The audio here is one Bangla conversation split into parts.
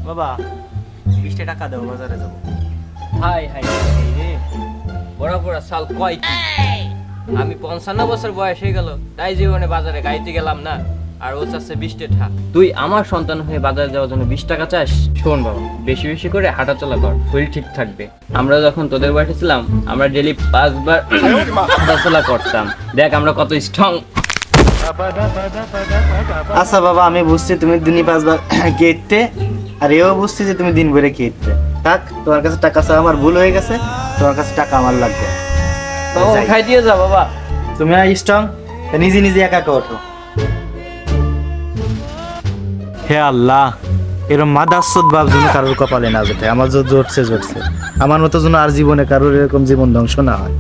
বাবা 20 টাকা দাও, বাজারে যাবো। হাই হাই রে, বড় বড় সাল কয় কি? আমি 55 বছর বয়স হয়ে গেল, তাই জীবনে বাজারে গাইতে গেলাম না, আর ও চাচ্ছে 20 টাকা। তুই আমার সন্তান হয়ে বাজারে যাওয়ার জন্য 20 টাকা চাস? শোন বাবা, বেশি বেশি করে হাঁটাচলা কর, শরীর ঠিক থাকবে। আমরা যখন তোদের বয়সে ছিলাম, আমরা ডেলি 5 বার হাঁটাচলা করতাম। দেখ আমরা কত স্ট্রং। আচ্ছা বাবা, আমি বুঝছি তুমি দিনই 5 বার কেটতে, আর এও বুঝছি যে তুমি দিন ভরে কেটতে। থাক, তোমার কাছে টাকা চাওয়া আমার ভুল হয়ে গেছে, তোমার কাছে টাকা আমার লাগবে। বাবা খাই দিয়ে যা বাবা। তুমি স্ট্রং, নিজে নিজে একা একা ওঠো। হে আল্লাহ, এরকম মাদাসদ ভাব যেন কারোর কপালে না জোটে। আমার জোটছে জোটছে, আমার মতো যেন আর জীবনে কারোর এরকম জীবন ধ্বংস না হয়।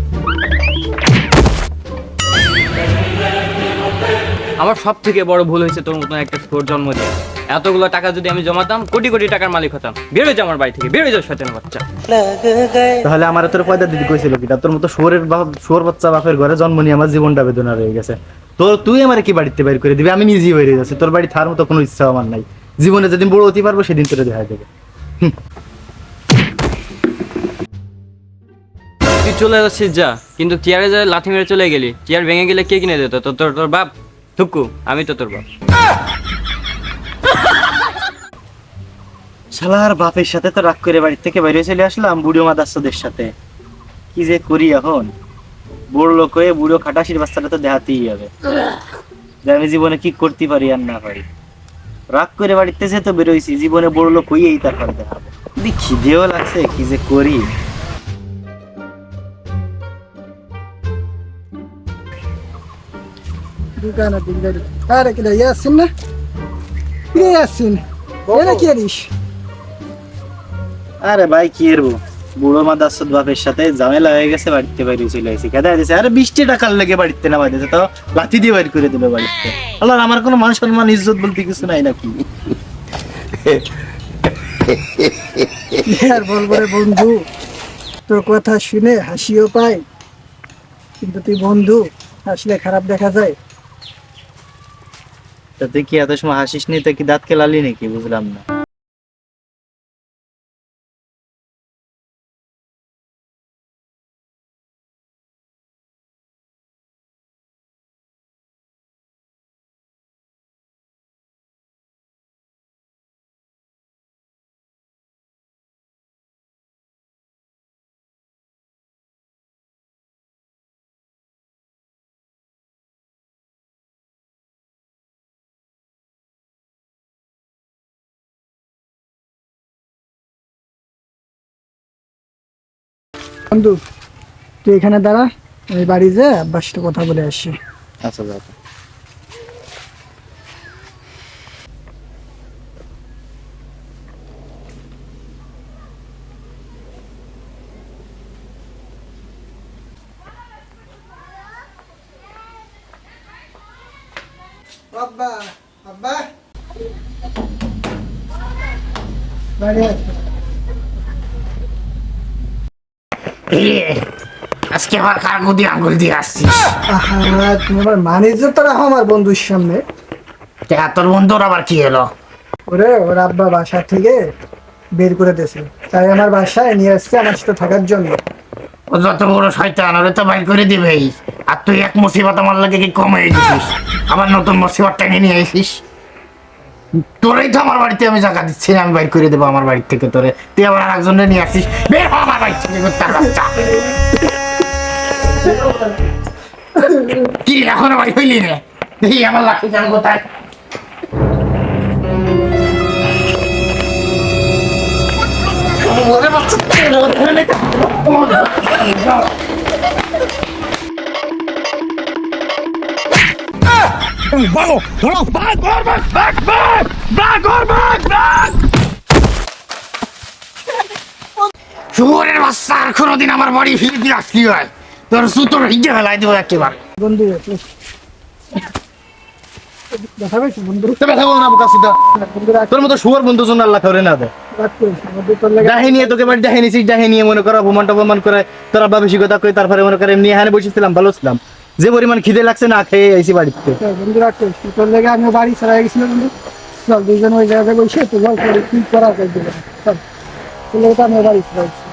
আমার সব থেকে বড় ভুল হয়েছে তোর মতন একটা ছোট জন্ম দিয়ে। এতগুলো টাকা যদি আমি জমাতাম, কোটি কোটি টাকার মালিক হতাম। বের হয়ে যা আমার বাড়ি থেকে, বের হয়ে যা শয়তানের বাচ্চা। তাহলে আমার তোর পয়দা দিদি কইছিল কি? তোর মতো শুয়োর বাচ্চা বাপের ঘরে জন্ম নিয়ে আমার জীবনটা বেদনা রয়ে গেছে। তুই আমার কি বাড়িতে বের করে দিবি? আমি নিজেই বের হয়ে যাচ্ছি। তোর বাড়ি থার মতো কোনো ইচ্ছা আমার নাই। জীবনে যেদিন বড় হতে পারবো সেদিন তোরে দেখা দেবে। তুই চলে যাচ্ছিস যা, কিন্তু চেয়ারে যা লাথি মেরে চলে গেলি। চেয়ার ভেঙে গেলে কে কিনে দিত? তোর বাপ? থুকু, আমি তো তোর বাপ। শালার বাপের সাথে তো রাগ করে বাড়ি থেকে বাইরে চলে আসলাম বুড়ো মাদাসদের সাথে। কি যে করি এখন? বড় লোক হয়ে বুড়ো খাটাসির বাচ্চাটা তো দেখাতেই হবে, যে আমি জীবনে কি করতে পারি আর না পারি। রাগ করে বাড়িতে যে তো বেরোইছি, জীবনে বড় লোক হইয়েই তারপর দেখাবো। খিদেও লাগছে, কি যে করি। Dukana dingari. Ara kida Yasin na? Kida Yasin. Ena কি করিস? আরে ভাই কি করবো, বুড়ো মাদাসদ বাপের সাথে ঝামেলা হয়ে গেছে, বাড়িতে বাইরে চলে আসি। কেদা দিয়েছে, আরে 20 টাকার লেগে বাড়িতে না বাইরেছে, তো লাথি দিয়ে বাইর করে দিল বাড়িতে। আল্লাহ, আমার কোনো মান সম্মান ইজ্জত বলতে কিছু নাই নাকি? আর বলবো রে বন্ধু, তোর কথা শুনে হাসিও পায়, কিন্তু তুই বন্ধু, হাসলে খারাপ দেখা যায়। তা তুই কি এত সময় হাসিস নি? তো কি দাঁত কেলালি নাকি? বুঝলাম না। বন্ধু, তুই এখানে দাঁড়া, আমি বাড়ি যে আব্বার সাথে কথা বলে আসি। আচ্ছা যাও। আব্বা, আব্বা, বাড়ি আসো। আজকে আবার কার গদি আঙ্গুল দিয়ে আসছিস? আহা, তুমি আমার ম্যানেজার তো রাখো আমার বন্ধুর সামনে। তোর বন্ধুর আবার কি হলো? ওরে, ওর আব্বা বাসা থেকে বের করে দিয়েছে, তাই আমার বাসায় নিয়ে আসছে আমার সাথে থাকার জন্য। ও যত বড় শয়তান, ওরে তো বাইর করে দিবেই। আর তুই এক মুসিবত আমার লাগে কি কম হয়ে গেছিস? আবার নতুন মুসিবত টেনে নিয়ে আসিস। তোরেই তো আমার বাড়িতে আমি জায়গা দিচ্ছি না, আমি বাইর করে দেবো আমার বাড়ি থেকে তোরে। তুই আবার আর একজনে নিয়ে আসিস। বের হ আমার বাড়ি থেকে, তার বাচ্চা। কি এখনো বাড়ি হইলি রে? দেখি আমার লাঠি চাল কোথায়? ওরে বাচ্চা, ভাগো, ধরো, ভাগ, ভাগ, ভাগ, ভাগ, ভাগ, ভাগ, ভাগ। শুয়োরের বাচ্চা, আর কোনোদিন আমার বাড়ি ফিরবি না। কি হয় তোর সুতোর হিজে ফেলাই দেবো একেবারে। বন্ধু, দেখা পেয়েছি বন্ধু? তবে থাকবো না বোকা সিধা। বন্ধু রাখ, তোর মতো শুয়ার বন্ধু জন্য আল্লাহ করে না দেয়। রাখ করিস না, বন্ধু তোর লাগে। ডাহে নিয়ে তোকে বাড়ি ডাহে নিয়েছিস, ডাহে নিয়ে মনে করো অপমান করে তোর আব্বা বেশি কথা কই, তারপরে মনে করে এমনি এখানে বসেছিলাম, ভালো ছিলাম। যে পরিমাণ খিদে লাগছে না খেয়ে আইসি বাড়িতে। বন্ধু রাখ করিস না, তোর লাগে আমিও বাড়ি ছাড়া গেছিলাম বন্ধু। চল দুজন ওই জায়গায় বসে তো গল্প করি কি করা যায় দুজন চল চলে তো আমি বাড়ি ফিরেছি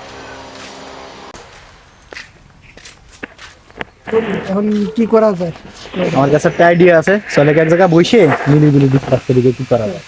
এখন কি করা যায় আমার কাছে একটা আইডিয়া আছে, চলে এক জায়গায় বসে মিলিগুলি ডিসকাস করি যে কি করা যায়।